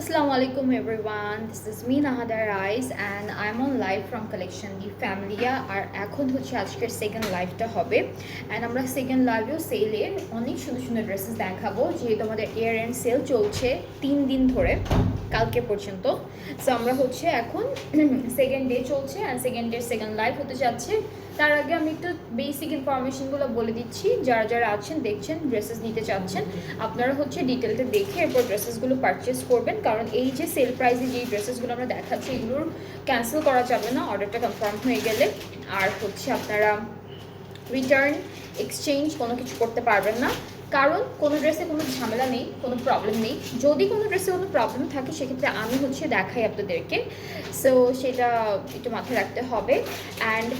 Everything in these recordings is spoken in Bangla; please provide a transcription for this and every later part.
Assalamualaikum everyone, this is me Nahada Rais and I'm on live from collection the Familia আর এখন হচ্ছে আজকের সেকেন্ড লাইভটা হবে and আমরা সেকেন্ড লাইভেও সেলের অনেক সুন্দর সুন্দর ড্রেসেস দেখাবো যেহেতু আমাদের ইয়ার এন্ড সেল চলছে 3 দিন ধরে কালকে পর্যন্ত সো আমরা হচ্ছে এখন সেকেন্ড ডে চলছে and second day second live হতে যাচ্ছে তার আগে আমি একটু বেসিক ইনফরমেশনগুলো বলে দিচ্ছি যারা যারা আছেন দেখছেন ড্রেসেস নিতে চাচ্ছেন আপনারা হচ্ছে ডিটেলটা দেখে এরপর ড্রেসেসগুলো পারচেস করবেন কারণ এই যে সেল প্রাইসে যে ড্রেসেসগুলো আমরা দেখাচ্ছি এগুলোর ক্যান্সেল করা যাবে না অর্ডারটা কনফার্ম হয়ে গেলে আর হচ্ছে আপনারা রিটার্ন এক্সচেঞ্জ কোনো কিছু করতে পারবেন না কারণ কোনো ড্রেসে কোনো ঝামেলা নেই কোনো প্রবলেম নেই যদি কোনো ড্রেসে কোনো প্রবলেম থাকে সেক্ষেত্রে আমি হচ্ছে দেখাই আপনাদেরকে সো সেটা একটু মাথায় রাখতে হবে অ্যান্ড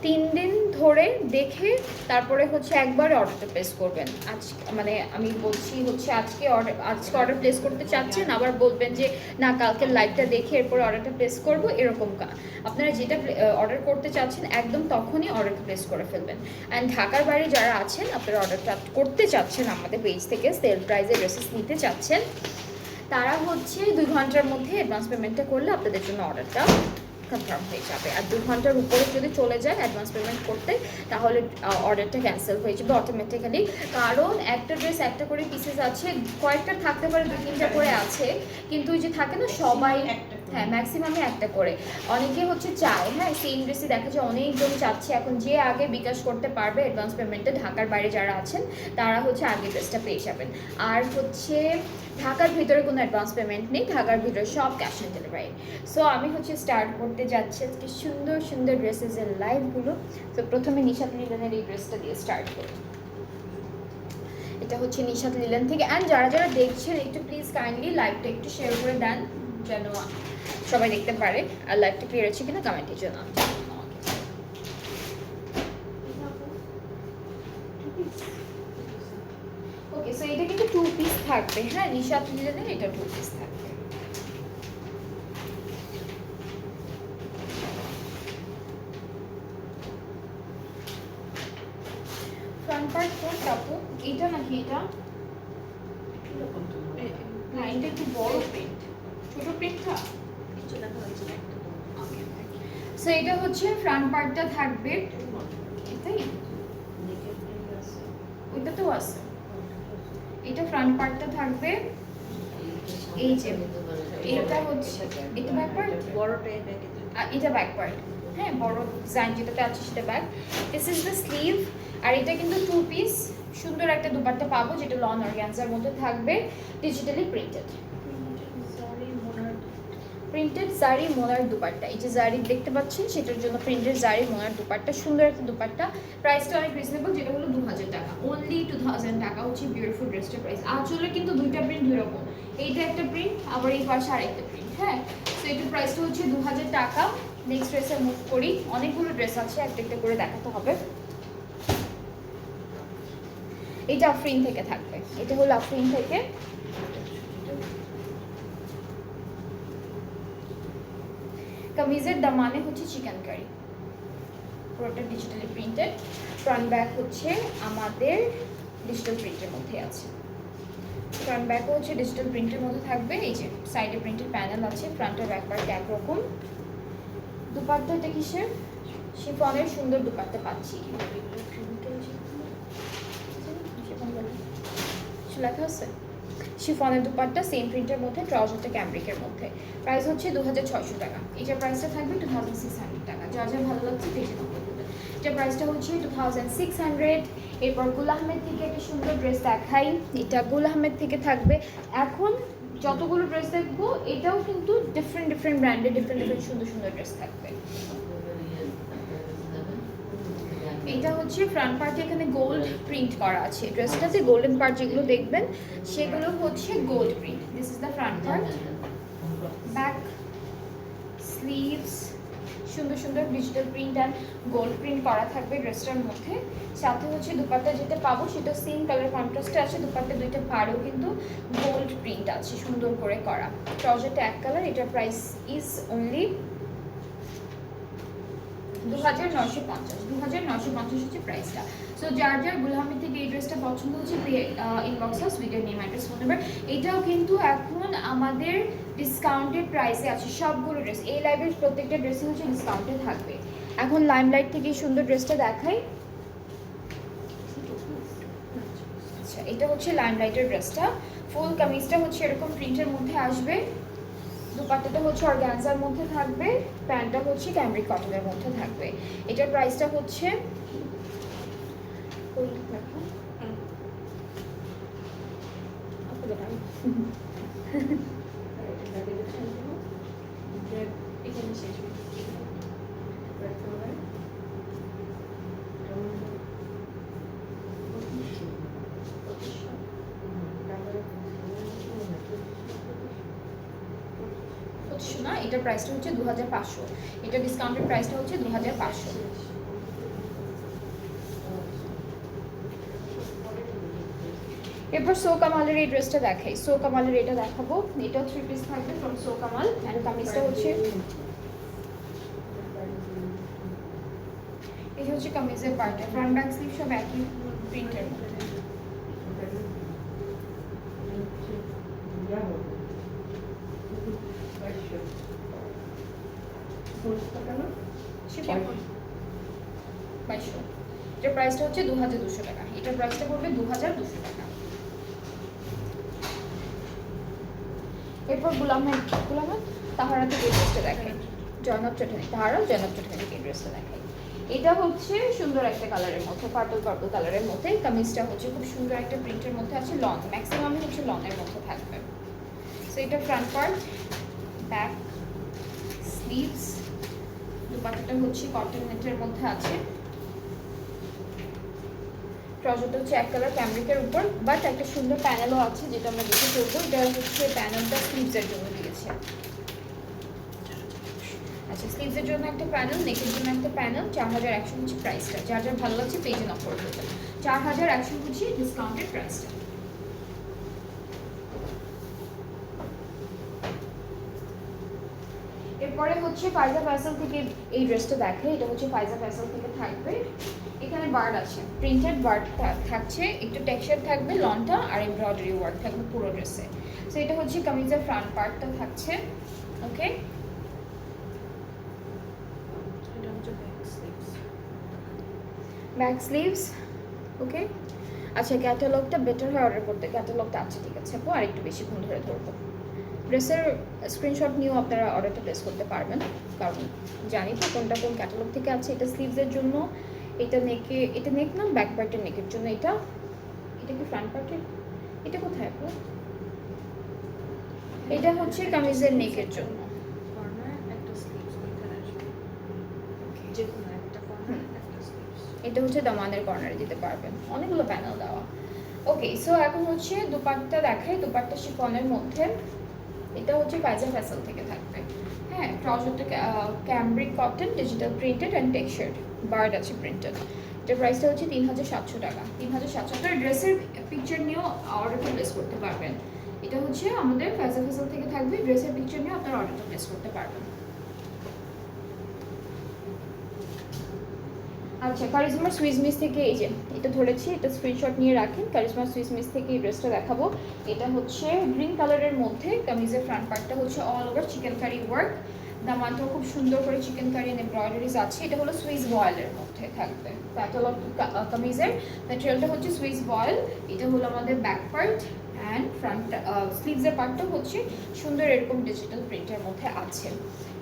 3 দিন ধরে দেখে তারপরে হচ্ছে একবার অর্ডারটা প্লেস করবেন আজ মানে আমি বলছি হচ্ছে আজকে অর্ডার প্লেস করতে চাচ্ছেন আবার বলবেন যে না কালকে লাইভটা দেখে এরপর অর্ডারটা প্লেস করব এরকম আপনারা যেটা অর্ডার করতে চাচ্ছেন একদম তখনই অর্ডারটা প্লেস করে ফেলবেন অ্যান্ড ঢাকার বাইরে যারা আছেন আপনারা অর্ডারটা করতে চাচ্ছেন আমাদের পেজ থেকে সেল প্রাইসে ড্রেসেস নিতে চাচ্ছেন তারা হচ্ছে 2 ঘন্টার মধ্যে অ্যাডভান্স পেমেন্টটা করলে আপনাদের জন্য অর্ডারটা কনফার্ম হয়ে যাবে আর 2 ঘন্টার উপরে যদি চলে যায় অ্যাডভান্স পেমেন্ট করতে তাহলে অর্ডারটা ক্যান্সেল হয়ে যাবে অটোমেটিক্যালি কারণ একটা ড্রেস একটা করে পিসেস আছে কয়েকটা থাকতে পারে 2-3টা করে আছে কিন্তু ওই যে থাকে না সবাই হ্যাঁ ম্যাক্সিমামে একটা করে অনেকে হচ্ছে চায় হ্যাঁ সেম ড্রেসই দেখা যায় অনেকজন চাচ্ছে এখন যে আগে বিকাশ করতে পারবে অ্যাডভান্স পেমেন্টে ঢাকার বাইরে যারা আছেন তারা হচ্ছে আগে ড্রেসটা পেয়ে যাবেন আর হচ্ছে ঢাকার ভিতরে কোনো অ্যাডভান্স পেমেন্ট নেই ঢাকার ভিতরে সব ক্যাশ অন ডেলিভারি সো আমি হচ্ছে স্টার্ট করতে যাচ্ছি আজকে সুন্দর সুন্দর ড্রেসেসের লাইভগুলো তো প্রথমে নিশাত লিলেনের এই ড্রেসটা দিয়ে স্টার্ট করি এটা হচ্ছে নিশাত লিলেন থেকে অ্যান্ড যারা যারা দেখছেন একটু প্লিজ কাইন্ডলি লাইভটা একটু শেয়ার করে দেন যেন সবাই দেখতে পারে আর লাইভটা ক্লিয়ার আছে কিনা কমেন্টে জানান ওকে সো এটা কিন্তু 2 পিস থাকবে হ্যাঁ নিশাত লিলেনের এটা 2 পিস থাকবে ফ্রন্ট পার্ট কোন কাপড় এটা নাকি এটা না এটা একটু বড় প্রিন্ট ছোট প্রিন্টটা সো এটা হচ্ছে ফ্রন্ট পার্টটা থাকবে এটাই ওইটাতেও আছে এটা ফ্রন্ট পার্টটা থাকবে এই যে এটা হচ্ছে এটা ব্যাক পার্ট বড়টা এটা ব্যাক পার্ট হ্যাঁ বড় ডিজাইন যেটাতে আছে সেটা back this is the sleeve আর এটা কিন্তু 2 পিস সুন্দর একটা দুপাট্টা পাবো যেটা লন অর্গানজার মধ্যে থাকবে ডিজিটালি প্রিন্টেড জারি মোনার দুপাট্টা এই যে জারি দেখতে পাচ্ছেন সেটার জন্য প্রিন্টেড জারি মোনার দুপাট্টা সুন্দর একটা দুপাট্টা প্রাইসটা অনেক রিজনেবল যেটা হলো 2000 টাকা অনলি 2000 টাকা হচ্ছে বিউটিফুল ড্রেসটার প্রাইস আঁচলে কিন্তু দুইটা প্রিন্ট দুই রকম এইটা একটা প্রিন্ট আবার এই পাশে আরেকটা প্রিন্ট হ্যাঁ তো এটার প্রাইসটা হচ্ছে 2000 টাকা নেক্সট ড্রেসে মুভ করি অনেকগুলো ড্রেস আছে একটা একটা করে দেখাতে হবে এটা আফরিন থেকে থাকবে এটা হলো আফরিন থেকে কামিজের দামানে হচ্ছে চিকেন কারি পুরোটা ডিজিটালি প্রিন্টেড ফ্রন্ট ব্যাক হচ্ছে আমাদের ডিজিটাল প্রিন্টের মধ্যে আছে ফ্রন্ট ব্যাকও হচ্ছে ডিজিটাল প্রিন্টের মধ্যে থাকবে এই যে সাইডে প্রিন্টেড প্যানেল আছে ফ্রন্টের ব্যাক পার্ট একরকম দুপাট্টাটা কিসের শিফনের সুন্দর দুপাট্টা পাচ্ছি লেখা আছে শিফনের দুপাট্টা সেম প্রিন্টের মধ্যে ট্রাউজারটা ক্যামব্রিকের মধ্যে প্রাইস হচ্ছে 2600 টাকা এটার প্রাইসটা থাকবে 2600 টাকা যা যা ভালো লাগছে পেজে নম্বর দেবেন এটার প্রাইসটা হচ্ছে 2600 এরপর গুল আহমেদ থেকে একটা সুন্দর ড্রেস দেখাই এটা গুল আহমেদ থেকে থাকবে এখন যতগুলো ড্রেস দেখবো এটাও কিন্তু ডিফারেন্ট ব্র্যান্ডের ডিফারেন্ট সুন্দর সুন্দর ড্রেস থাকবে এটা হচ্ছে ফ্রন্ট পার্টে এখানে গোল্ড প্রিন্ট করা আছে ড্রেসটাতে গোল্ডেন পার্ট যেগুলো দেখবেন সেগুলো হচ্ছে gold print this is the front part back sleeves সুন্দর সুন্দর digital print and gold print করা থাকবে ড্রেসটার মধ্যে সাথে হচ্ছে দুপাট্টা যেটা পাবো সেটা সেম কালার কন্ট্রাস্টে আছে দুপাট্টা দুইটা পাড়েও কিন্তু গোল্ড প্রিন্ট আছে সুন্দর করে করা ট্রাউজারটা এক কালার এটার প্রাইস ইজ অনলি 2950 হচ্ছে প্রাইসটা। সো যার যার গুলহামি থেকে এই ড্রেসটা পছন্দ হচ্ছে inbox house with name address phone number. এটাও কিন্তু এখন আমাদের ডিসকাউন্টেড প্রাইসে আছে সবগুলো ড্রেস। এই লাইভের প্রত্যেকটা ড্রেসই হচ্ছে ডিসকাউন্টে থাকবে। এখন লাইমলাইট থেকে সুন্দর ড্রেসটা দেখাই। আচ্ছা, এটা হচ্ছে লাইমলাইটের ড্রেসটা। ফুল কামিজটা হচ্ছে এরকম প্রিন্টের মধ্যে আসবে, দুপাট্টাটা হচ্ছে অর্গানজার মধ্যে থাকবে, প্যান্টটা হচ্ছে ক্যামব্রিক কটনের মধ্যে থাকবে। এটার প্রাইসটা হচ্ছে না, এটার প্রাইসটা হচ্ছে 2500। এটা ডিসকাউন্টেড প্রাইসটা হচ্ছে 2500। এরপর সো কামালের এই ড্রেসটা দেখাই। সো কামালের এটা দেখাবো। এটাও 3 পিস থাকবে ফ্রম সো কামাল। এন্ড কামিজটা হচ্ছে এটা হচ্ছে কামিজের পার্টটা, ফ্রন্ট ব্যাক স্লিভ সব একই প্রিন্টের মধ্যে। এটার প্রাইসটা হচ্ছে 2200 টাকা। এটার প্রাইসটা পড়বে 2200 টাকা। এরপর গুলাম তাহারা থেকে এই ড্রেসটা দেখাই। জয়নব চৌধুরী, তাহারা জয়নব চৌধুরী এই ড্রেসটা দেখাই। এটা হচ্ছে সুন্দর একটা কালারের মধ্যে, পার্পল কালারের মধ্যে। কামিজটা হচ্ছে খুব সুন্দর একটা প্রিন্টের মধ্যে আছে, লং, ম্যাক্সিমাম হচ্ছে লংয়ের মধ্যে থাকবে। সো এটা ফ্রন্ট পার্ট, ব্যাক, স্লিভস, দুপাট্টাটা হচ্ছে কটন নেটের মধ্যে আছে। ট্রাউজারটা হচ্ছে এক কালার ক্যামব্রিকের উপর, বাট একটা সুন্দর প্যানেলও আছে যেটা আমরা দেখে করবো। এটা হচ্ছে প্যানেলটা স্লিভসের জন্য দিয়েছে। আচ্ছা, স্লিভসের জন্য একটা প্যানেল, নেকের জন্য একটা প্যানেল। 4100 হচ্ছে প্রাইসটা। যার যার ভালো লাগছে পেজে নক করে দেবেন। 4100 হচ্ছে ডিসকাউন্টেড প্রাইসটা। এরপরে হচ্ছে ফাইজা ফ্যাশন থেকে এই ড্রেসটা দেখে। এটা হচ্ছে ফাইজা ফ্যাশন থেকে থাকবে। এখানে বার্ড আছে, প্রিন্টেড বার্ড থাকছে, একটু টেক্সচার থাকবে লনটা, আর এমব্রয়ডারি ওয়ার্ক থাকবে পুরো ড্রেসে। সো এটা হচ্ছে কামিজের ফ্রন্ট পার্টটা থাকছে। ওকে, ব্যাক স্লিভস। ওকে, আচ্ছা ক্যাটালগটা বেটার হয় অর্ডার করতে। ক্যাটালগটা আছে, ঠিক আছে আপু, আর একটু বেশিক্ষণ ধরে ধরবো। ড্রেসের স্ক্রিনশট নিয়েও আপনারা অর্ডারটা প্লেস করতে পারবেন, কারণ জানি তো কোনটা কোন ক্যাটালগ থেকে আছে। এটা স্লিভসের জন্য, এটা নেকে, এটা নেক না ব্যাক পার্টের নেকের জন্য। এটা কি ফ্রন্ট পার্টের, এটা কোথায় আপু? এটা হচ্ছে কামিজের নেকের জন্য। এটা হচ্ছে দামানের কর্নারে দিতে পারবেন, অনেকগুলো প্যানেল দেওয়া। ওকে, সো এখন হচ্ছে দুপাট্টা দেখাই। দুপাট্টা শিফনের মধ্যে, এটা হচ্ছে ফাইজা ফ্যাশন থেকে থাকবে। হ্যাঁ, ট্রাউজারটা cambric cotton, digital printed and textured, bird আছে প্রিন্টেড। এটার প্রাইসটা হচ্ছে 3700 টাকা। 3700 টাকা। ড্রেসের পিকচার নিয়েও অর্ডারটা প্লেস করতে পারবেন। এটা হচ্ছে আমাদের ফাইজা ফ্যাশন থেকে থাকবে। ড্রেসের পিকচার নিয়েও আপনারা অর্ডারটা প্লেস করতে পারবেন। আচ্ছা, কারিজমা সুইস মিস থেকে এই যে এটা ধরেছি, এটা স্ক্রিনশট নিয়ে রাখেন। কারিজমা সুইস মিস থেকে এই ড্রেসটা দেখাবো। এটা হচ্ছে গ্রিন কালারের মধ্যে। কামিজের ফ্রন্ট পার্টটা হচ্ছে all over chikankari work, দামানটাও খুব সুন্দর করে চিকেন কারি এন্ড এমব্রয়ডারিজ আছে। এটা হলো সুইস বয়েলের মধ্যে থাকবে। ক্যাটালগ কামিজের ম্যাটেরিয়ালটা হচ্ছে সুইস বয়েল। এটা হলো আমাদের ব্যাক পার্ট, অ্যান্ড ফ্রন্ট স্লিভসের পার্টটা হচ্ছে সুন্দর এরকম ডিজিটাল প্রিন্টের মধ্যে আছে।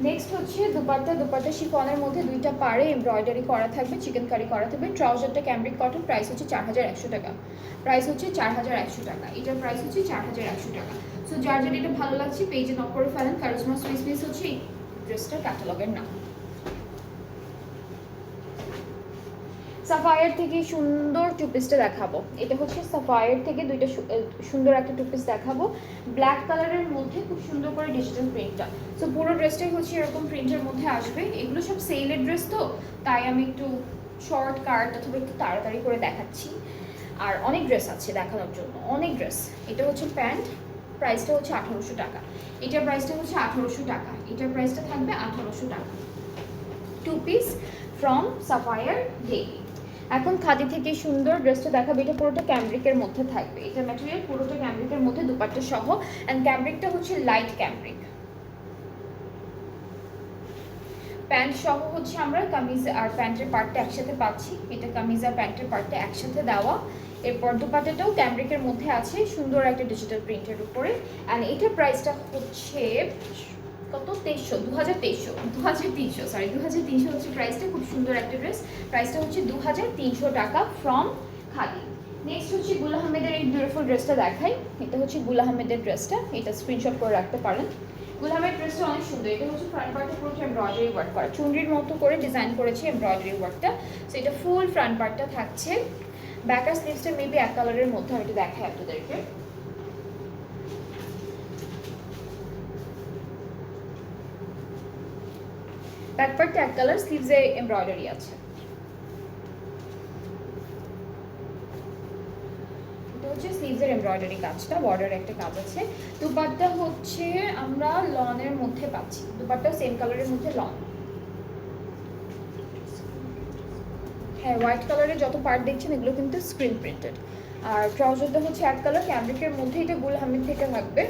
নেক্সট হচ্ছে দুপাট্টা শিফনের মধ্যে দুইটা পাড়ে এমব্রয়ডারি করা থাকবে, চিকেন কারি করা থাকবে। ট্রাউজারটা ক্যামব্রিক কটন, প্রাইস হচ্ছে 4100 টাকা। প্রাইস হচ্ছে 4100 টাকা। এটার প্রাইস হচ্ছে 4100 টাকা। সো যার যার এটা ভালো লাগছে পেজে নক করে ফেলেন। কারিজমা সুইস মিস হচ্ছে এই ড্রেসটার ক্যাটালগের নাম। সাফায়ার থেকে সুন্দর টু পিসটা দেখাবো। এটা হচ্ছে সাফায়ার থেকে দুইটা সুন্দর একটা টু পিস দেখাবো, ব্ল্যাক কালারের মধ্যে খুব সুন্দর করে ডিজিটাল প্রিন্টটা। সো পুরো ড্রেসটাই হচ্ছে এরকম প্রিন্টের মধ্যে আসবে। এগুলো সব সেলের ড্রেস, তো তাই আমি একটু শর্ট কাট অথবা একটু তাড়াতাড়ি করে দেখাচ্ছি। আর অনেক ড্রেস আছে দেখানোর জন্য, অনেক ড্রেস। এটা হচ্ছে প্যান্ট, প্রাইসটা হচ্ছে 1800 টাকা। এটার প্রাইসটা হচ্ছে 1800 টাকা। এটার প্রাইসটা থাকবে 1800 টাকা। Two piece from Sapphire daily. এখন খাদি থেকে সুন্দর ড্রেসটা দেখাবে, এটা পুরোটা ক্যামব্রিকের মধ্যে থাকবে, এটা ম্যাটেরিয়াল পুরোটা ক্যামব্রিকের মধ্যে, দুপাট্টা সহ। অ্যান্ড ক্যামব্রিকটা হচ্ছে লাইট ক্যামব্রিক। প্যান্ট সহ হচ্ছে আমরা কামিজ আর প্যান্টের পার্টটা একসাথে পাচ্ছি, এটা কামিজ আর প্যান্টের পার্টটা একসাথে দেওয়া। এরপর দুপাট্টাটাও ক্যামব্রিকের মধ্যে আছে, সুন্দর একটা ডিজিটাল প্রিন্টের উপরে। অ্যান্ড এটার প্রাইসটা হচ্ছে কত, 2300 সরি 2300 হচ্ছে প্রাইসটা। খুব সুন্দর একটা ড্রেস, প্রাইসটা হচ্ছে 2300 টাকা ফ্রম খাদি। নেক্সট হচ্ছে গুল আহমেদের এই বিউটিফুল ড্রেসটা দেখাই, এটা হচ্ছে গুল আহমেদের ড্রেসটা, এটা স্ক্রিনশট করে রাখতে পারেন। গুল আহমেদ ড্রেসটা অনেক সুন্দর, এটা হচ্ছে ফ্রন্ট পার্টে পুরো এমব্রয়ডারি ওয়ার্ক করা, চুনরির মতো করে ডিজাইন করেছে এমব্রয়ডারি ওয়ার্কটা। সো এটা ফুল ফ্রন্ট পার্টটা থাকছে, ব্যাক আর স্লিভসটা মেবি এক কালারের মধ্যে, আমি এটা দেখাই আপনাদেরকে। ব্যাক পার্টটা এক কালার, স্লিভসে এমব্রয়ডারি আছে। এটা হচ্ছে স্লিভসের এমব্রয়ডারি কাজটা, বর্ডারে একটা কাজ আছে। দুপাট্টা হচ্ছে আমরা লনের মধ্যে পাচ্ছি, দুপাট্টা সেম কালারের মধ্যে লন। হ্যাঁ, হোয়াইট কালারের যত পার্ট দেখছেন এগুলো কিন্তু স্ক্রিন প্রিন্টেড। আর ট্রাউজারটা হচ্ছে এক কালার ক্যামব্রিকের মধ্যে, এটা গুল আহমেদ থেকে থাকবে।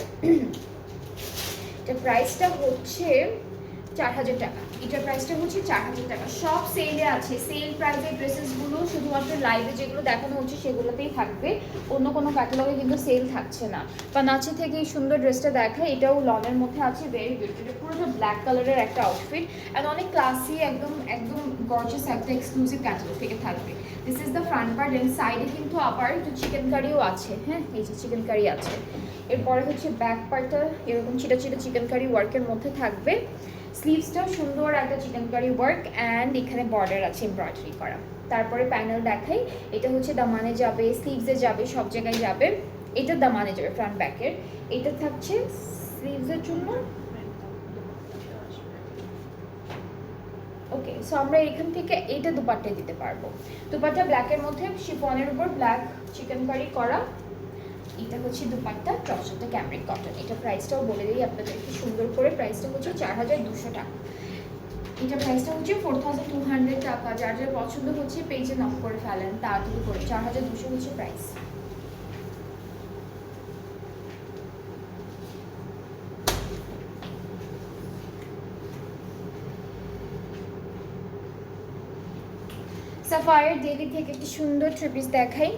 এটার প্রাইসটা হচ্ছে 4000 টাকা, এটার প্রাইসটা হচ্ছে 4000 টাকা। সব সেলে আছে, সেল প্রাইসের ড্রেসেসগুলো শুধুমাত্র লাইভে যেগুলো দেখানো হচ্ছে সেগুলোতেই থাকবে, অন্য কোনো ক্যাটালগে কিন্তু সেল থাকছে না। পানাচি থেকে এই সুন্দর ড্রেসটা দেখায়, এটাও লনের মধ্যে আছে, ভেরি বিউটিফুল, এটা পুরোটা ব্ল্যাক কালারের একটা আউটফিট অ্যান্ড অনেক ক্লাসি, একদম একদম গর্জিয়াস একটা এক্সক্লুসিভ ক্যাটালগ থেকে থাকবে। This is the front part and সাইডে কিন্তু আবার একটু চিকেন কারিও আছে, হ্যাঁ এই যে চিকেন কারি আছে। এরপরে হচ্ছে ব্যাক পার্টটা এরকম চিটা চিটা চিকেন কারি ওয়ার্কের মধ্যে থাকবে, স্লিভসটাও সুন্দর একটা চিকেন কারি ওয়ার্ক অ্যান্ড এখানে বর্ডার আছে এমব্রয়ডারি করা। তারপরে প্যানেল দেখাই, এটা হচ্ছে দামানে যাবে, স্লিভসে যাবে, সব জায়গায় যাবে। এটা দামানে যাবে ফ্রন্ট ব্যাকের, এটা থাকছে স্লিভসের জন্য। ওকে, সো আমরা এখান থেকে এইটা দুপাট্টা দিতে পারবো, দুপাট্টা ব্ল্যাকের মধ্যে শিফনের উপর ব্ল্যাক চিকেন কারি করা। এটা হচ্ছে দুপাট্টা, ট্রাউজারটা ক্যামব্রিক কটন। এটা প্রাইসটাও বলে দিই আপনাদেরকে সুন্দর করে, প্রাইসটা হচ্ছে 4200 টাকা। এটা প্রাইসটা হচ্ছে 4200 টাকা। যার যার পছন্দ হচ্ছে পেজে নক করে ফেলেন তাড়াতাড়ি করে, 4200 হচ্ছে প্রাইস। সাফায়ার ডেইলি থেকে একটি সুন্দর থ্রি পিস দেখাই,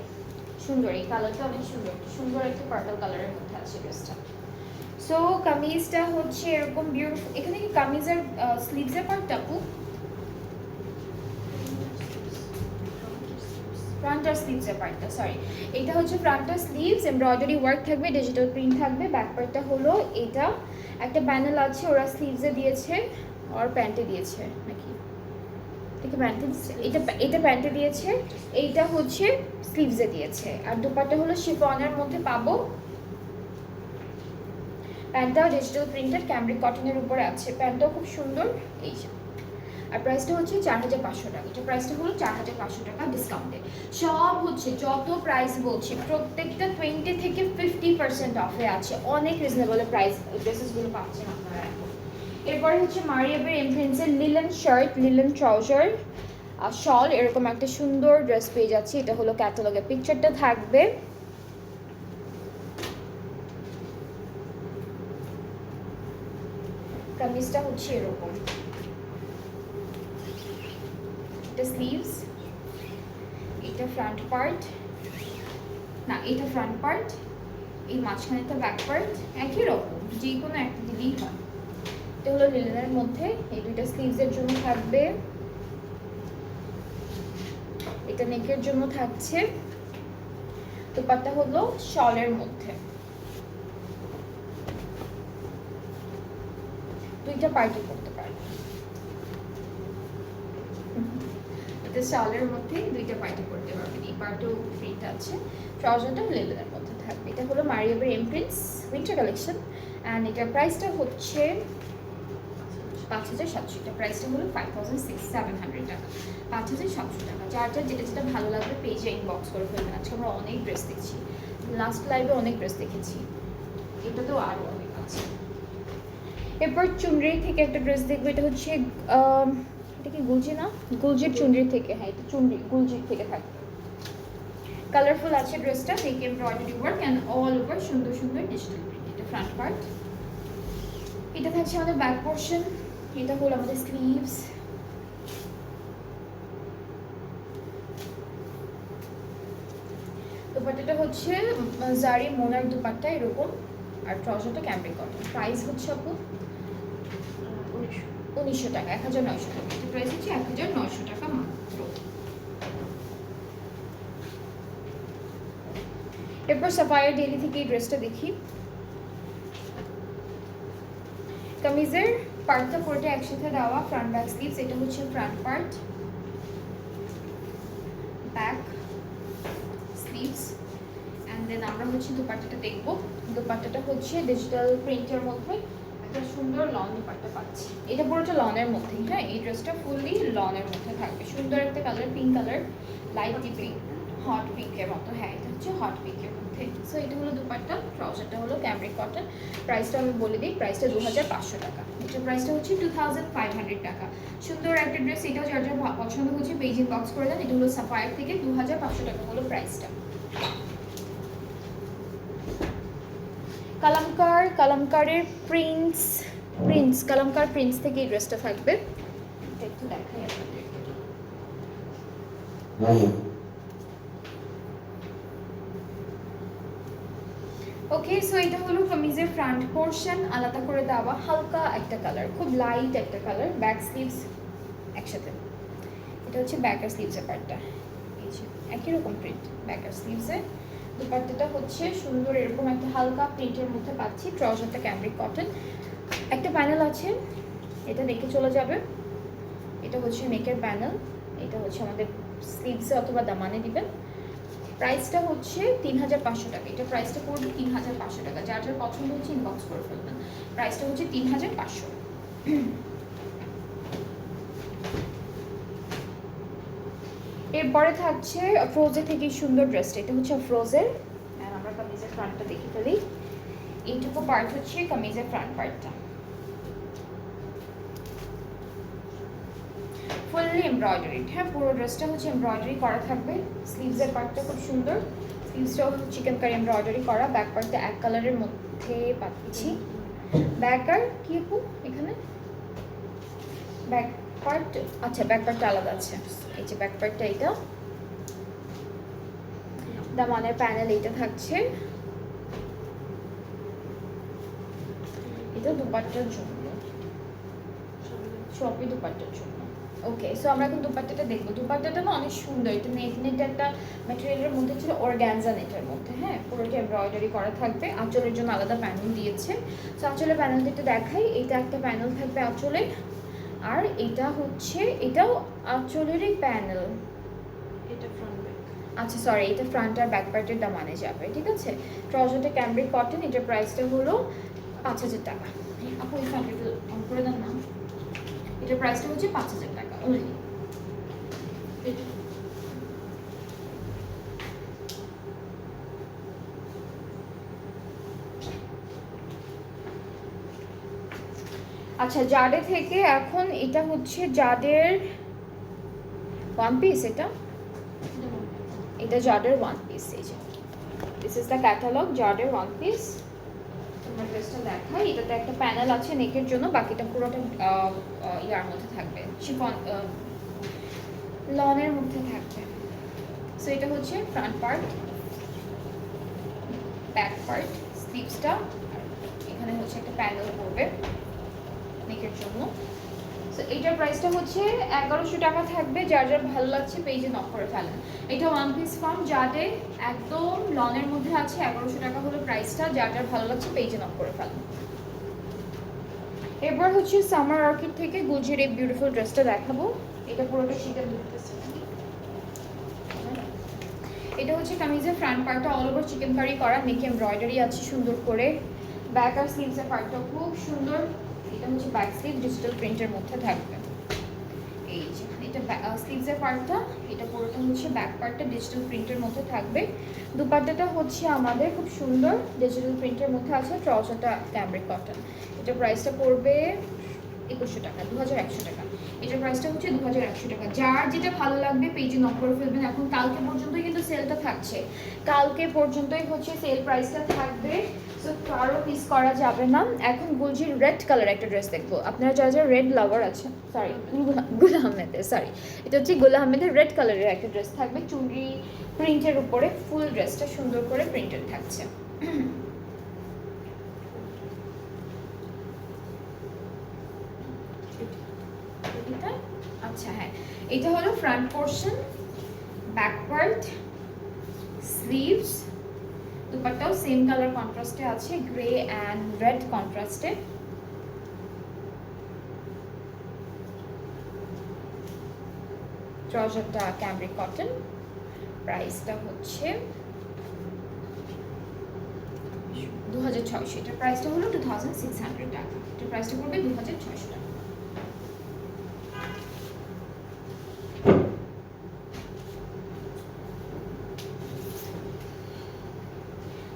সুন্দর এই কালারটা অনেক সুন্দর, সুন্দর একটা পার্পল কালারের মধ্যে আছে ড্রেসটা। সো কামিজটা হচ্ছে এরকম বিউটিফুল, এখানে কি কামিজের স্লিভসের পার্টটা আপু, ফ্রন্ট আর স্লিভসের পার্টটা, সরি এটা হচ্ছে ফ্রন্ট আর স্লিভস, এমব্রয়ডারি ওয়ার্ক থাকবে, ডিজিটাল প্রিন্ট থাকবে। ব্যাক পার্টটা হলো এটা, একটা প্যানেল আছে, ওরা স্লিভসে দিয়েছে আর প্যান্টে দিয়েছে নাকি, এটা প্যান্টে দিয়েছে, এটা প্যান্টে দিয়েছে, এইটা হচ্ছে স্লিভসে দিয়েছে। আর দুপাট্টা হলো শিফনের মধ্যে পাবো, প্যান্টটাও ডিজিটাল প্রিন্টেড ক্যামব্রিক কটনের উপরে আছে, প্যান্টটাও খুব সুন্দর এই। আর প্রাইসটা হচ্ছে 4500 টাকা, এটা প্রাইসটা হলো 4500 টাকা ডিসকাউন্টে। সব হচ্ছে যত প্রাইস বলছি প্রত্যেকটা 20 থেকে 50% অফে আছে, অনেক রিজনেবল প্রাইস ড্রেসেসগুলো পাচ্ছেন আপনারা এখন। এরপরে হচ্ছে মারিয়াবের এমপ্রিন্সের লিলেন শার্ট, লিলেন ট্রাউজার আর শল, এরকম একটা সুন্দর ড্রেস পেয়ে যাচ্ছে। এটা হলো ক্যাটালগের পিকচারটা থাকবে। কামিজটা হচ্ছে এরকম, এটা স্লিভস, এটা ফ্রন্ট পার্ট, না এটা ফ্রন্ট পার্ট, এই মাঝখানেটা ব্যাক পার্ট, একই রকম যে কোনো একটা দিলেই হয়। এটা হলো লিলেনের মধ্যে, এই দুইটা স্লিভসের জন্য থাকবে, এটা নেকের জন্য থাকছে। দুপাট্টা হলো শলের মধ্যে, দুইটা পার্টি করতে পারবে, এটা শলের মধ্যে দুইটা পার্টি করতে পারবেন। এই পার্টও ফ্রিটা আছে, ট্রাউজারটা লিলেনের মধ্যে থাকবে। এটা হলো মারিয়াবের এমপ্রিন্স উইন্টার কালেকশন অ্যান্ড এটার প্রাইসটা হচ্ছে 5700, এটা প্রাইসটা হলো 5700 টাকা, 5700 টাকা। যার যার যেটা যেটা ভালো লাগবে পেজে ইনবক্স করে ফেলবেন। আজকে আমরা অনেক ড্রেস দেখছি, লাস্ট লাইভে অনেক ড্রেস দেখেছি, এটাতেও আরও অনেক আছে। এরপর চুনরি থেকে একটা ড্রেস দেখবো, এটা হচ্ছে এটা কি গুলজি না, গুলজির চুনরি থেকে, হ্যাঁ এটা চুনরি গুলজির থেকে থাকবে। কালারফুল আছে ড্রেসটা, neck embroidery work and all over সুন্দর সুন্দর ডিজিটাল প্রিন্ট। এটা ফ্রন্ট পার্ট, এটা থাকছে আমাদের ব্যাক পোর্শন, এটা হলো আমাদের স্লিভস। দুপাট্টাটা হচ্ছে জারি মোনার দুপাট্টা এরকম, আর ট্রাউজারটা ক্যাম্ব্রিক কটন। প্রাইস হচ্ছে আপু 1900 টাকা, 1900 টাকা। এটা প্রাইস হচ্ছে 1900 টাকা মাত্র। এরপর সাফায়ার ডেইলি থেকে এই ড্রেসটা দেখি। কামিজের পার্টটা পুরোটা একসাথে দেওয়া, ফ্রন্ট ব্যাক স্লিভস। এটা হচ্ছে front part, back sleeves, and then আমরা হচ্ছে দুপাট্টাটা দেখবো। দুপাট্টাটা হচ্ছে ডিজিটাল প্রিন্টের মধ্যে একটা সুন্দর লন দুপাট্টা পাচ্ছি। এটা পুরোটা লনের মধ্যেই, হ্যাঁ এই ড্রেসটা ফুললি লনের মধ্যে থাকবে। সুন্দর একটা colour, pink colour, light pink, hot পিঙ্কের মতো, হ্যাঁ এটা হচ্ছে হট পিঙ্কের মধ্যে। সো এটা হলো দুপাট্টা, ট্রাউজারটা হলো ক্যাম্ব্রিক কটন। প্রাইসটা আমি বলে দিই, প্রাইসটা 2500 টাকা। এটার প্রাইসটা হচ্ছে 2500 টাকা। সুন্দর একটা ড্রেস, এটাও যার যার পছন্দ হচ্ছে পেজ ইনবক্স করে দেন। এটা হলো সাফায়ার থেকে 2500 টাকা হলো প্রাইসটা। কালামকার, কালামকারের কালামকার প্রিন্স থেকে এই ড্রেসটা থাকবে। এটা একটু দেখাই আপনাদের। ওকে, সো এটা হলো কামিজের ফ্রন্ট পোর্শন, আলাদা করে দেওয়া হালকা একটা কালার, খুব লাইট একটা কালার। ব্যাক স্লিভস একসাথে, এটা হচ্ছে ব্যাকার স্লিভসের পার্টটা, এই যে একই রকম প্রিন্ট ব্যাকার স্লিভসে। দুপাট্টাটা হচ্ছে সুন্দর এরকম একটা হালকা প্রিন্টের মধ্যে পাচ্ছি। ট্রাউজারটা ক্যাম্ব্রিক কটন, একটা প্যানেল আছে, এটা দেখে চলে যাবে। এটা হচ্ছে নেকের প্যানেল, এটা হচ্ছে আমাদের স্লিভসে অথবা দামানে দিবেন। প্রাইসটা হচ্ছে 3500 টাকা। এটা প্রাইসটা পড়বে 3500 টাকা। যার যার পছন্দ হচ্ছে ইনবক্স করে ফেলবেন। প্রাইসটা হচ্ছে 3500। এরপরে থাকছে ফ্রোজে থেকে সুন্দর ড্রেসটা। এটা হচ্ছে ফ্রোজের, আর আমরা কামিজের ফ্রন্টটা দেখে ফেলি। এইটুকু পার্ট হচ্ছে কামিজের ফ্রন্ট পার্টটা, ফুললি এমব্রয়ডারি। হ্যাঁ পুরো ড্রেসটা হচ্ছে এমব্রয়ডারি করা থাকবে। স্লিভসের পার্টটা খুব সুন্দর, স্লিভসটাও চিকেন কারি এমব্রয়ডারি করা। ব্যাক পার্টটা এক কালারের মধ্যে পাচ্ছি। ব্যাক আর কি আপু এখানে ব্যাক পার্ট, আচ্ছা ব্যাক পার্টটা আলাদা আছে। এই যে ব্যাক পার্টটা, এটা দামানের প্যানেল এইটা থাকছে। এটা দুপাট্টার জন্য, শপি দুপাট্টার জন্য। ওকে, সো আমরা এখন দুপাট্টাটা দেখবো। দুপাট্টাটা না অনেক সুন্দর, এটা নেট একটা ম্যাটেরিয়ালের মধ্যে ছিল, অর্গানজা নেটের মধ্যে। হ্যাঁ পুরোটা এমব্রয়ডারি করা থাকবে। আঁচলের জন্য আলাদা প্যানেল দিয়েছে। সো আঁচলের প্যানেলটা একটু দেখাই। এটা একটা প্যানেল থাকবে আঁচলে, আর এটা হচ্ছে এটাও আঁচলেরই প্যানেল। এটা ফ্রন্ট ব্যাক, আচ্ছা সরি, এটা ফ্রন্ট আর ব্যাক পার্টের দামানে যাবে, ঠিক আছে। ট্রাউজারটা ক্যাম্ব্রিক কটন, এটার প্রাইসটা হলো 5000 টাকা। আপু এই ফ্যাব্রিকটা অন করে দেন না। এটার প্রাইসটা হচ্ছে 5000 টাকা অনলি। আচ্ছা জাডে থেকে এখন এটা হচ্ছে জাডের ওয়ান পিস। এটা জাডের ওয়ান পিস। এই যে দিস ইজ দ্য ক্যাটালগ, জাডের ওয়ান পিস। তোমার ড্রেসটা দেখাই। এটাতে একটা প্যানেল আছে নেকের জন্য, বাকিটা পুরোটা ইয়ার মধ্যে থাকবে, শিফন লনের মধ্যে থাকবে। সো এটা হচ্ছে ফ্রন্ট পার্ট, ব্যাক পার্ট, স্লিভসটা, এখানে হচ্ছে একটা প্যানেল করবে নেকের জন্য। সো এইটার প্রাইসটা হচ্ছে 1100 টাকা থাকবে। যার যার ভালো লাগছে পেজে নক করে ফেলেন। এটা ওয়ান পিস ফর্ম জাডে একদম লনের মধ্যে আছে, 1100 টাকা হলো প্রাইসটা। যার যার ভালো লাগছে পেজে নক করে ফেলেন। এবার হচ্ছে সামার অর্কিড থেকে গুলজির এই বিউটিফুল ড্রেসটা দেখাবো। এটা পুরোটা শীতের ধরতেছে। এটা হচ্ছে কামিজের ফ্রন্ট পার্টটা অল ওভার চিকেন কারি করা, নেকে এমব্রয়ডারি আছে সুন্দর করে। ব্যাক আর স্লিভসের পার্টটা খুব সুন্দর। এটা হচ্ছে ব্যাক স্লিভ, ডিজিটাল প্রিন্টের মধ্যে থাকবে। এই যে এটা স্লিভসের পার্টটা, এটা পুরোটা হচ্ছে ব্যাক পার্টটা ডিজিটাল প্রিন্টের মধ্যে থাকবে। দুপাট্টাটা হচ্ছে আমাদের খুব সুন্দর ডিজিটাল প্রিন্টের মধ্যে আছে। ট্রাউজারটা ক্যাম্ব্রিক কটন। এটা প্রাইসটা পড়বে 2100 টাকা, 2100 টাকা। এটার প্রাইসটা হচ্ছে 2100 টাকা। যার যেটা ভালো লাগবে পেজে নক করে ফেলবেন। এখন কালকে পর্যন্তই কিন্তু সেলটা থাকছে, কালকে পর্যন্তই হচ্ছে সেল প্রাইসটা থাকবে, সো কারো মিস করা যাবে না। এখন গুলজির রেড কালার একটা ড্রেস দেখবো। আপনারা যারা যারা রেড লাভার আছেন, সরি গুল আহমেদের, সরি এটা হচ্ছে গুল আহমেদের রেড কালারের একটা ড্রেস থাকবে, চুনরি প্রিন্টের উপরে ফুল ড্রেসটা সুন্দর করে প্রিন্টেড থাকছে। এটা আচ্ছা হ্যাঁ, এটা হলো front portion, back part, sleeves, দুপাট্টাও সেম কালার কন্ট্রাস্টে আছে, গ্রে অ্যান্ড রেড কন্ট্রাস্টে। ট্রাউজারটা ক্যামব্রিক কটন, প্রাইসটা হচ্ছে 2600। এটার প্রাইসটা হলো 2600 টাকা। এটার প্রাইসটা পড়বে 2600 টাকা।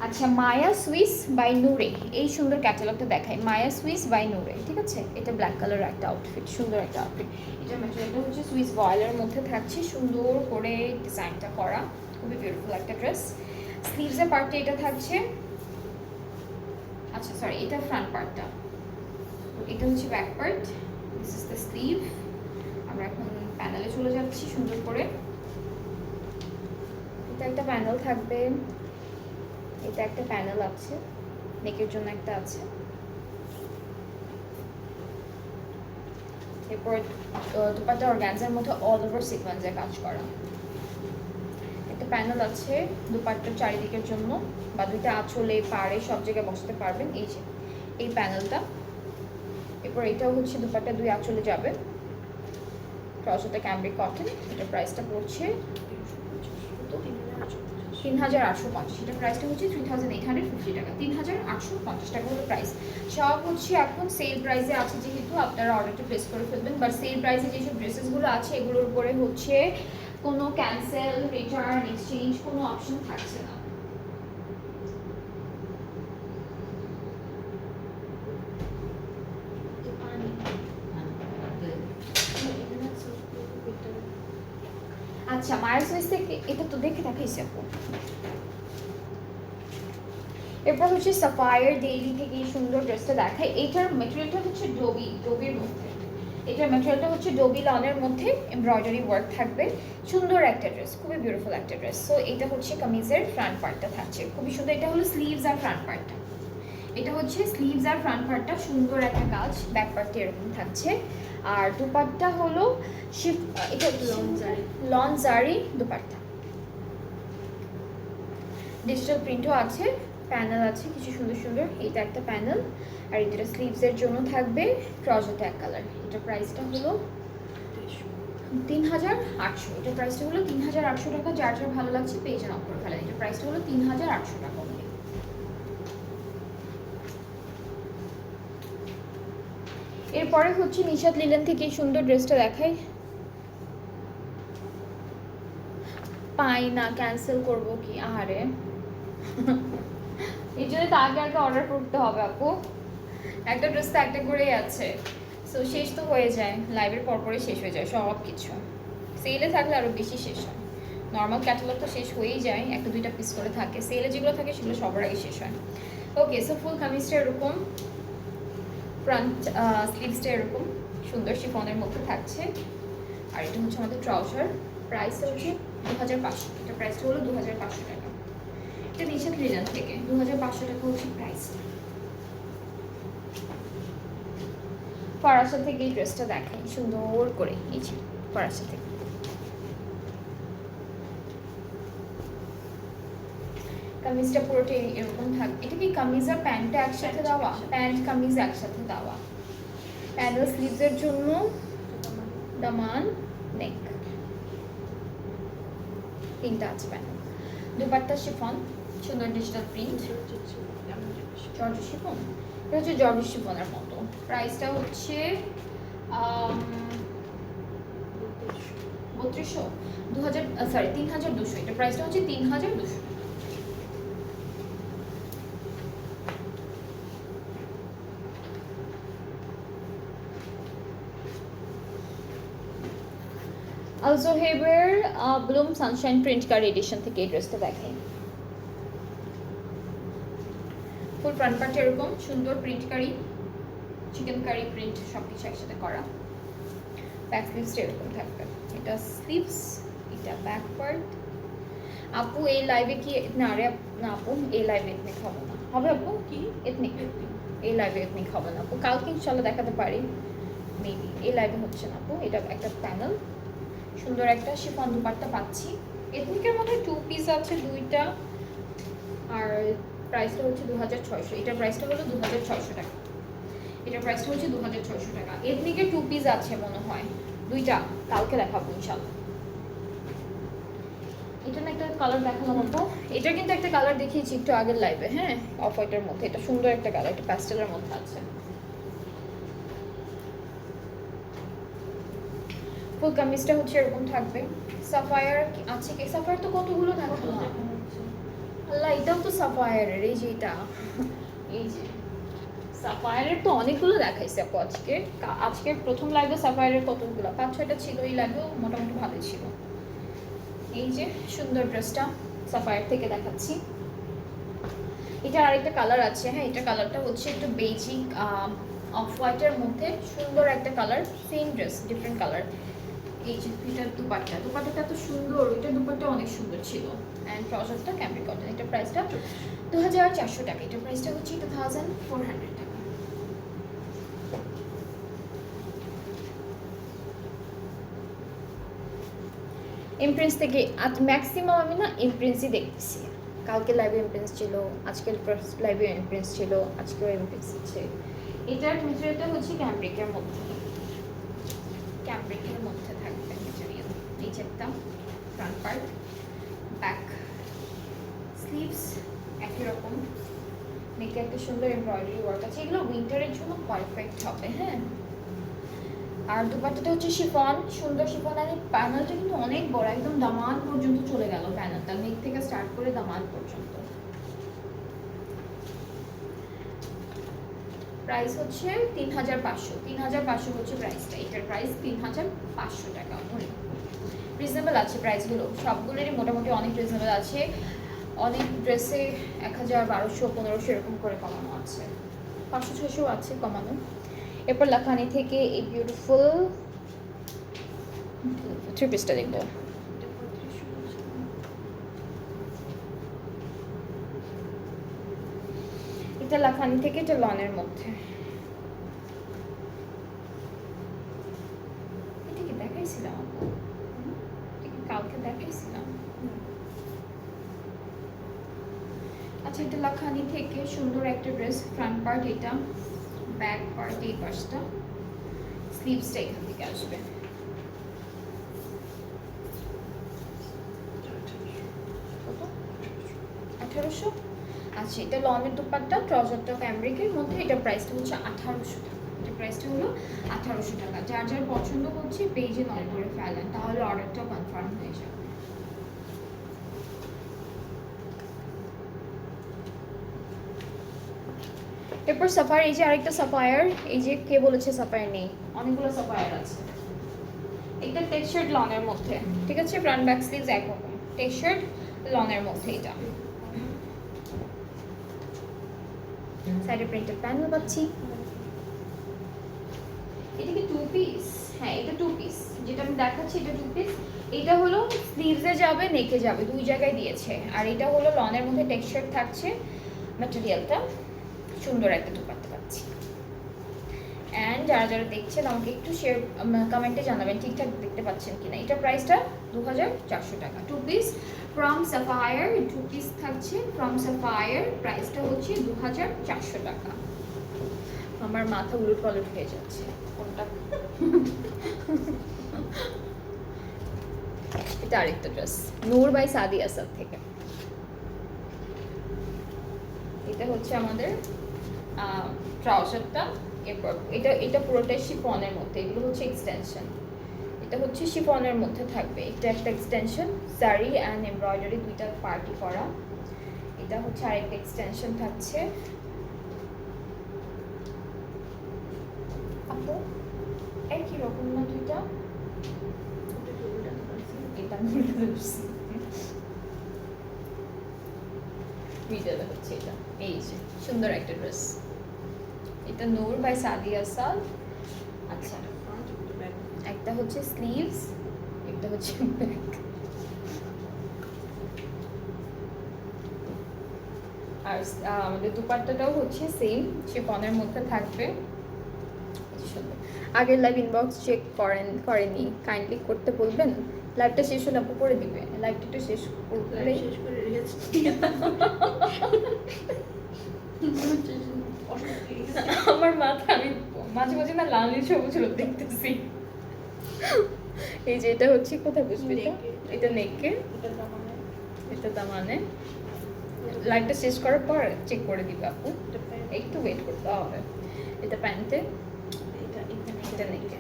আচ্ছা, মায়া সুইস বাই নূরে, এই সুন্দর ক্যাটালগটা দেখাই। মায়া সুইস বাই নূরে, ঠিক আছে। এটা ব্ল্যাক কালার একটা আউটফিট, সুন্দর একটা আউটফিট। এটা ম্যাটেরিয়ালটা হচ্ছে সুইস ভয়েলের মধ্যে থাকছে, সুন্দর করে ডিজাইনটা করা, খুবই বিউটিফুল একটা ড্রেস। স্লিভসের পার্টটা এটা থাকছে, আচ্ছা সরি এটা ফ্রন্ট পার্টটা, এটা হচ্ছে back part, this is the sleeve. আমরা এখন প্যানেলে চলে যাচ্ছি সুন্দর করে। এটা একটা প্যানেল থাকবে, এটা একটা প্যানেল আছে, নেকের জন্য একটা আছে। এরপর দুপাট্টা অর্গানজার মধ্যে অল ওভার সিকোয়েন্সে কাজ করা, একটা প্যানেল আছে দুপাট্টার চারিদিকের জন্য, বা দুইটা আঁচলে পাড়ে সব জায়গায় বসতে পারবেন, এই যে এই প্যানেলটা। এরপর এটাও হচ্ছে দুপাট্টা দুই আঁচলে যাবে। ট্রাউজারটা ক্যামব্রিক কটন, এটার প্রাইসটা পড়ছে 3850। এটার প্রাইসটা হচ্ছে 3850 টাকা, 3850 টাকা হলো প্রাইস। সব হচ্ছে এখন সেল প্রাইসে আছে, যেহেতু আপনারা অর্ডারটা প্লেস করে ফেলবেন। বাট সেল প্রাইসে যেসব ড্রেসেসগুলো আছে এগুলোর উপরে হচ্ছে কোনো ক্যান্সেল, রিটার্ন, এক্সচেঞ্জ কোনো অপশন থাকছে না। আচ্ছা, মায়ার সুইস থেকে এটা তো দেখে দেখাইছি আপু। এরপর হচ্ছে সাফায়ার ডেইলি থেকে এই সুন্দর ড্রেসটা দেখায়। এটার ম্যাটেরিয়ালটা হচ্ছে ডোবির মধ্যে, এটার ম্যাটেরিয়ালটা হচ্ছে ডোবি লনের মধ্যে এমব্রয়ডারি ওয়ার্ক থাকবে, সুন্দর একটা ড্রেস, খুবই বিউটিফুল একটা ড্রেস। সো এটা হচ্ছে কামিজের ফ্রন্ট পার্টটা থাকছে, খুবই সুন্দর। এটা হলো স্লিভস আর ফ্রন্ট পার্টটা, এটা হচ্ছে স্লিভস আর ফ্রন্ট পার্টটা, সুন্দর একটা কাজ। ব্যাক পার্টটা এরকম থাকছে। আর দুপাট্টা হলো এটা লন জারি দুপাট্টা, ডিজিটাল প্রিন্টও আছে, প্যানেল আছে কিছু সুন্দর সুন্দর। এটা একটা প্যানেল, আর এটা স্লিভসের জন্য থাকবে। ট্রাউজারটা এক কালার। এটার প্রাইসটা হলো 3800। এটার প্রাইসটা হলো 3800 টাকা। যার যার ভালো লাগছে পেজে নক করে ফেলেন। এটার প্রাইসটা হলো 3800 টাকা। এরপরে হচ্ছে নিশাত লিলেন থেকে এই সুন্দর ড্রেসটা দেখাই। পাই না, ক্যান্সেল করব কি? আহারে, এই জন্য তো আগে আগে অর্ডার করতে হবে আপু। একটা ড্রেস তো একটা করেই আছে, সো শেষ তো হয়ে যায়, লাইভের পরপরই শেষ হয়ে যায় সব কিছু। সেলে থাকলে আরও বেশি শেষ হয়। নর্মাল ক্যাটালগ তো শেষ হয়েই যায়, একটা দুইটা পিস করে থাকে। সেলে যেগুলো থাকে সেগুলো সবার আগে শেষ হয়। ওকে, সো ফুল কামিজটা এরকম, ফ্রন্ট স্লিভসটা এরকম সুন্দর শিফনের মধ্যে থাকছে। আর এটা হচ্ছে আমাদের ট্রাউজার, প্রাইসটা হচ্ছে 2500। এটা প্রাইসটা হলো 2500 টাকা। এটা নিশাত লিলেন থেকে 2500 টাকা হচ্ছে প্রাইস। ফরাসা থেকে এই ড্রেসটা দেখাই সুন্দর করে, এই যে ফরাসা থেকে। কামিজটা পুরোটা এরকম থাকবে। এটা কি কামিজ আর প্যান্টটা একসাথে দেওয়া? প্যান্ট কামিজ একসাথে দেওয়া। প্যানেল স্লিভসের জন্য দামান, নেক, তিনটা আছে প্যানেল। দুপাট্টা শিফন, সুন্দর ডিজিটাল প্রিন্ট, জর্জ শিফন। এটা হচ্ছে জর্জ শিফনের মতো। প্রাইসটা হচ্ছে 3200, 3200। এটা প্রাইসটা হচ্ছে 3200। আলজোহেবের ব্লুম সানশাইন প্রিন্ট কার এডিশন থেকে এই ড্রেসটা দেখাই। ফুল ফ্রন্ট পার্ট এরকম সুন্দর প্রিন্ট কারি, চিকেন কারি প্রিন্ট সব কিছু একসাথে করা। ব্যাক স্লিভসটা এরকম থাকবে, এটা স্লিভস, এটা ব্যাক পার্ট। আপু এই লাইভে কি না রে না আপু এই লাইভে এথনিক হবে না, হবে আপু কি এথনিক? এই লাইভে এথনিক হবে না আপু, কালকে ইনশাল্লাহ দেখাতে পারি মেবি, এই লাইভে হচ্ছে না আপু। এটা একটা প্যানেল, সুন্দর একটা শিফন দুপাট্টা পাচ্ছি। এথনিকের মধ্যে 2 পিস আছে 2টা, আর প্রাইসটা হচ্ছে 2600। এটার প্রাইসটা হলো 2600 টাকা, এটার প্রাইসটা হচ্ছে 2600 টাকা। এথনিকের 2 পিস আছে মনে হয় 2টা, কালকে দেখাবো ইনশাল্লাহ। এটা না একটা কালার দেখালাম আপু, এটা কিন্তু একটা কালার দেখিয়েছি একটু আগের লাইভে, হ্যাঁ অফ হোয়াইটের মধ্যে। এটা সুন্দর একটা কালার, এটা প্যাস্টেলের মধ্যে আছে। ফুল কামিজটা হচ্ছে এরকম থাকবে। সাফায়ার আছে কি? সাফায়ার তো কতগুলো দেখালাম আল্লাহ, এটাও তো সাফায়ারের, এই যে এটা, এই যে সাফায়ারের তো অনেকগুলো দেখাইছে আপু আজকে। আজকে প্রথম লাইভে সাফায়ারের কতগুলো 5-6টা ছিল, এই লাইভেও মোটামুটি ভালোই ছিল। এই যে সুন্দর ড্রেসটা সাফায়ার থেকে দেখাচ্ছি। এটা আরেকটা কালার আছে, হ্যাঁ এটা কালারটা হচ্ছে একটু বেজিক অফ হোয়াইটের মধ্যে সুন্দর একটা colour, same dress different colour. এই যে এটার দুপাট্টাটা এত সুন্দর, এটা দুপাট্টা অনেক সুন্দর ছিল। অ্যান্ড ট্রাউজারটা ক্যামব্রিক কটন, এটা প্রাইসটা 2400 টাকা, এটা প্রাইসটা হচ্ছে 2400 টাকা। ইমপ্রিন্স থেকে আজ ম্যাক্সিমাম আমি না ইমপ্রিন্সই দেখতেছি। কালকে লাইভে ইমপ্রিন্স ছিল, আজকের লাইভে ইমপ্রিন্স ছিল, আজকেও ইমপ্রিন্স আছে। এটার মেটেরিয়ালটা হচ্ছে ক্যামব্রিকের মধ্যে, ক্যামব্রিকের মধ্যে থাকবে মেটেরিয়াল। এই যে একটা ফ্রন্ট পার্ট, ব্যাক স্লিভস একই রকম, নেকে একটা সুন্দর এমব্রয়ডারি ওয়ার্ক আছে। এগুলো উইন্টারের জন্য পারফেক্ট হবে, হ্যাঁ। আর দুপাট্টাটা হচ্ছে শিফন, সুন্দর শিফন। আর এই প্যানেলটা কিন্তু অনেক বড়, একদম দামান পর্যন্ত চলে গেল প্যানেলটা, নেক থেকে স্টার্ট করে দামান পর্যন্ত। প্রাইস হচ্ছে 3500 হচ্ছে প্রাইসটা, এটার প্রাইস 3500 টাকা। রিজনেবল আছে প্রাইসগুলো, সবগুলোরই মোটামুটি অনেক রিজনেবল আছে। অনেক ড্রেসে 1000, 1200, 1500 এরকম করে কমানো আছে, 500-600 আছে কমানো। এরপর লাখানি থেকে এই বিউটিফুল 3 পিসটা দেখবো। এটা লাখানি থেকে, এটা লনের মধ্যে। এটা কি দেখাইছিলাম আপু? এটা কি কালকে দেখাইছিলাম? আচ্ছা, এটা লাখানি থেকে সুন্দর একটা ড্রেস, ফ্রন্ট পার্ট এটা, ব্যাক পার্ট এই পাশটা, স্লিভসটা এখান থেকে আসবে। কত? 1800। আচ্ছা, এটা লনের দুপাট্টা, ট্রাউজারটা ফ্যাব্রিকের মধ্যে, এটা প্রাইসটা হচ্ছে 1800 টাকা, এটা প্রাইসটা হলো 1800 টাকা। যার যার পছন্দ হচ্ছে পেজে নয় করে ফেলেন, তাহলে অর্ডারটা কনফার্ম হয়ে যাবে। এরপর সাফায়ার, এই যে আরেকটা সাফায়ার, এই যে কে বলেছে সাফায়ার নেই, অনেকগুলো সাফায়ার আছে। এটা টেক্সচার্ড লনের মধ্যে, ঠিক আছে, ফ্রন্ট ব্যাক স্লিভস একরকম, টেক্সচার্ড লনের মধ্যে। এটা সাইডে প্রিন্টেড প্যানেল পাচ্ছি। এটা কি 2 পিস? হ্যাঁ এটা 2 পিস, যেটা আমি দেখাচ্ছি এটা 2 পিস। এটা হলো স্লিভসে যাবে, নেকে যাবে, দুই জায়গায় দিয়েছে। আর এটা হলো লনের মধ্যে টেক্সচার থাকছে, ম্যাটেরিয়ালটা সুন্দর একটা দুপাট্টা পাচ্ছি। অ্যান্ড যারা যারা দেখছেন আমাকে একটু শেয়ার কমেন্টে জানাবেন ঠিকঠাক দেখতে পাচ্ছেন কিনা। এটা প্রাইসটা 2400 টাকা, 2 পিস ফ্রম সাফায়ার, 2 পিস থাকছে ফ্রম সাফায়ার, প্রাইসটা হচ্ছে 2400 টাকা। আমার মাথা উলট পালট হয়ে যাচ্ছে কোনটা। এটা আরেকটা ড্রেস, নূর বাই সাদি আসাদ থেকে। এটা হচ্ছে আমাদের ট্রাউজারটা। এরপর এটা পুরোটাই শিফনের মধ্যে, এগুলো হচ্ছে এক্সটেনশন। এটা হচ্ছে শিফনের মধ্যে থাকবে, এটা একটা এক্সটেনশন, সারি অ্যান্ড এমব্রয়ডারি দুইটা পার্টি করা। এটা হচ্ছে আরেকটা এক্সটেনশন থাকছে। আপু একই রকম না দুইটা? মিডলে হচ্ছে এটা, এই যে সুন্দর একটা ড্রেস। এটা নূর বাই সাদিয়া সাল। আচ্ছা, Front of the back. একটা হচ্ছে স্লিভস, একটা হচ্ছে ব্যাক। আর আমাদের দুপাট্টাটাও হচ্ছে সেম শিফনের মধ্যে থাকবে। সুন্দর। আগের লাইভ ইনবক্স চেক করেনি, কাইন্ডলি করতে বলবেন। লাইভটা শেষ হলে আপু করে দিবে, লাইভটা একটু শেষ করলে। শেষ করে রেখেছি। আমার মাথা, আমি মাঝে মাঝে না লাল সবুজ রোদ দেখতেছি। এই যে এটা হচ্ছে কোথায় বুঝবে এটা? এটা নেকে, এটা দামানে। লাইভটা শেষ করার পর চেক করে দিবে আপু, একটু ওয়েট করতে হবে। এটা প্যান্টে, এটা নেকে,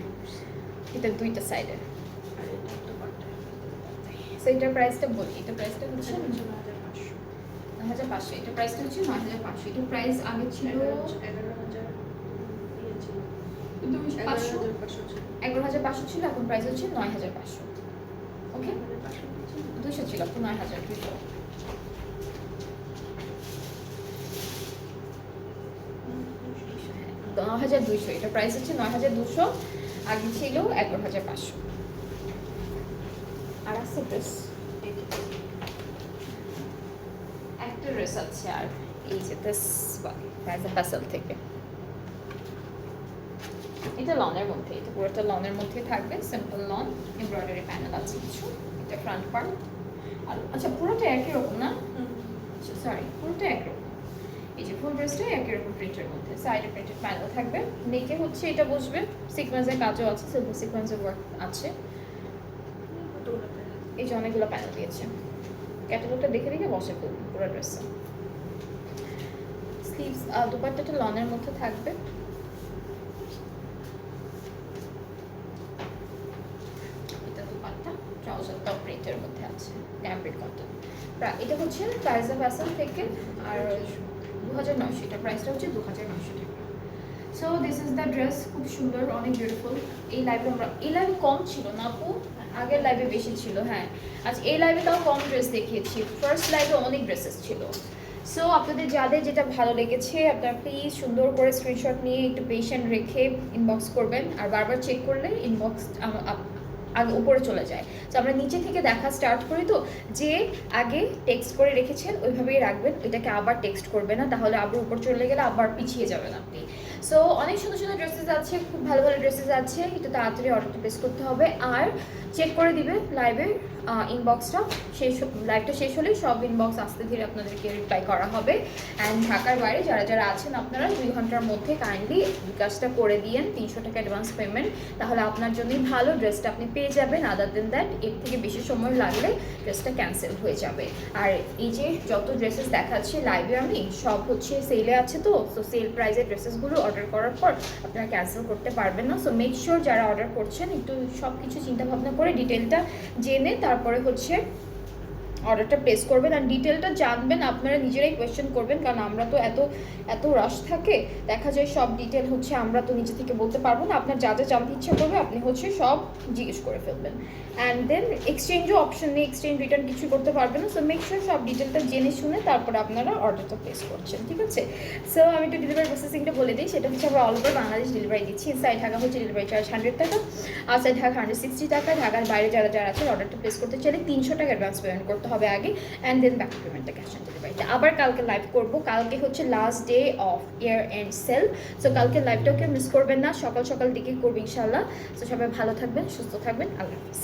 এটা দুইটা সাইডে। সো এটার প্রাইসটা বলি, এটার প্রাইসটা হচ্ছে 9,500। এটা প্রাইসটা হচ্ছে 9,500। এটার প্রাইস আগে ছিল 11,500 ছিল, এখন প্রাইস হচ্ছে 9,500। ওকে, 200 ছিল, আপু 9,200। 9,200, এটা প্রাইস হচ্ছে 9,200, আগে ছিল 11,500। আর আছে ড্রেস, একটা ড্রেস আছে। আর এই যে দিস প্যাসেল থেকে, এটা লনের মধ্যে, এটা পুরোটা লনের মধ্যে থাকবে, সিম্পল লন, এমব্রয়ডারি প্যানেল আছে কিছু। এটা ফ্রন্ট পার্ট। আর আচ্ছা, পুরোটা একই রকম না? সরি, পুরোটা একরকম। এই যে ফুল ড্রেসটা একই রকম প্রিন্টের মধ্যে, সাইডে প্রিন্টেড প্যানেল থাকবে। নেকে হচ্ছে এটা বসবে, সিকোয়েন্সের কাজও আছে, সিলভার সিকোয়েন্সের ওয়ার্ক আছে। এই যে অনেকগুলো প্যানেল দিয়েছে, ক্যাটালগটা দেখে দেখে বসে পুরো ড্রেসটা। স্লিভস, দুপাট্টাটা লনের মধ্যে থাকবে। এটা দুপাট্টা, ট্রাউজারটাও প্রিন্টের মধ্যে আছে, ক্যাম্ব্রিক কটন। এটা হচ্ছে প্রাইসা ফ্যাশন থেকে, আর 2,900। এটা প্রাইসটা হচ্ছে 2,900 টাকা। So this is the dress, খুব সুন্দর, অনেক বিউটিফুল। এই লাইভে কম ছিল না আপু, আগের লাইভে বেশি ছিল। হ্যাঁ, আচ্ছা, এই লাইভে তাও কম ড্রেস দেখিয়েছি, ফার্স্ট লাইভে অনেক ড্রেসেস ছিল। সো আপনাদের যাদের যেটা ভালো লেগেছে আপনারা প্লিজ সুন্দর করে স্ক্রিনশট নিয়ে একটু পেশেন্ট রেখে ইনবক্স করবেন। আর বারবার চেক করলে ইনবক্স আগে উপরে চলে যায়। তো আমরা নিচে থেকে দেখা স্টার্ট করি, তো যে আগে টেক্সট করে রেখেছেন ওইভাবেই রাখবেন, এটাকে আবার টেক্সট করবে না, তাহলে আবার উপর চলে গেলে আবার পিছিয়ে যাবেন আপনি। সো অনেক সুন্দর সুন্দর ড্রেসেস আছে, খুব ভালো ভালো ড্রেসেস আছে, একটু তাড়াতাড়ি অর্ডারটা প্লেস করতে হবে। আর চেক করে দিবে লাইভের ইনবক্সটা, লাইভটা শেষ হলেই সব ইনবক্স আস্তে ধীরে আপনাদেরকে রিপ্লাই করা হবে। অ্যান্ড ঢাকার বাইরে যারা যারা আছেন আপনারা 2 ঘন্টার মধ্যে কাইন্ডলি বিকাশটা করে দিয়েন, 300 টাকা অ্যাডভান্স পেমেন্ট, তাহলে আপনার জন্যই ভালো, ড্রেসটা আপনি পেয়ে যাবেন। আদার দেন দ্যাট, এর থেকে বেশি সময় লাগলে ড্রেসটা ক্যান্সেল হয়ে যাবে। আর এই যে যত ড্রেসেস দেখাচ্ছি লাইভে আমি, সব হচ্ছে সেলে আছে, তো সেল প্রাইসের ড্রেসেসগুলো অর্ডার করার পর আপনারা ক্যান্সেল করতে পারবেন না। সো মেক শিওর যারা অর্ডার করছেন একটু সব কিছু চিন্তা ভাবনা করে ডিটেলটা জেনে তারপরে হচ্ছে অর্ডারটা প্লেস করবেন। আর ডিটেলটা জানবেন, আপনারা নিজেরাই কোয়েশ্চেন করবেন, কারণ আমরা তো এত রাশ থাকে, দেখা যায় সব ডিটেল হচ্ছে আমরা তো নিজে থেকে বলতে পারবো না। আপনার যা যা জানতে ইচ্ছা করবে আপনি হচ্ছে সব জিজ্ঞেস করে ফেলবেন। অ্যান্ড দেন এক্সচেঞ্জও অপশন নেই, এক্সচেঞ্জ রিটার্ন কিছু করতে পারবেন না। সো মেক শিওর সব ডিটেলটা জেনে শুনে তারপরে আপনারা অর্ডারটা প্লেস করছেন, ঠিক আছে? সো আমি একটু ডেলিভারি প্রসেসিংটা বলে দিই, সেটা হচ্ছে আমরা অল ওভার বাংলাদেশ ডেলিভারি দিচ্ছি। ইনসাইড ঢাকা হচ্ছে ডেলিভারি চার্জ 100 টাকা, আউটসাইড ঢাকা 160 টাকা। ঢাকার বাইরে যারা যারা আছে অর্ডারটা প্লেস করতে চাইলে 300 টাকা অ্যাডভান্স পেমেন্ট করতে হবে আগে, অ্যান্ড দেন ব্যাক পেমেন্টটা ক্যাশ অন ডেলিভারিতে। আবার কালকে লাইভ করবো, কালকে হচ্ছে last day of year end sale. So কালকে লাইভটাও কেউ মিস করবেন না, সকাল সকাল দিকে করবো ইনশাল্লাহ। তো সবাই ভালো থাকবেন, সুস্থ থাকবেন, আল্লাহ হাফিজ।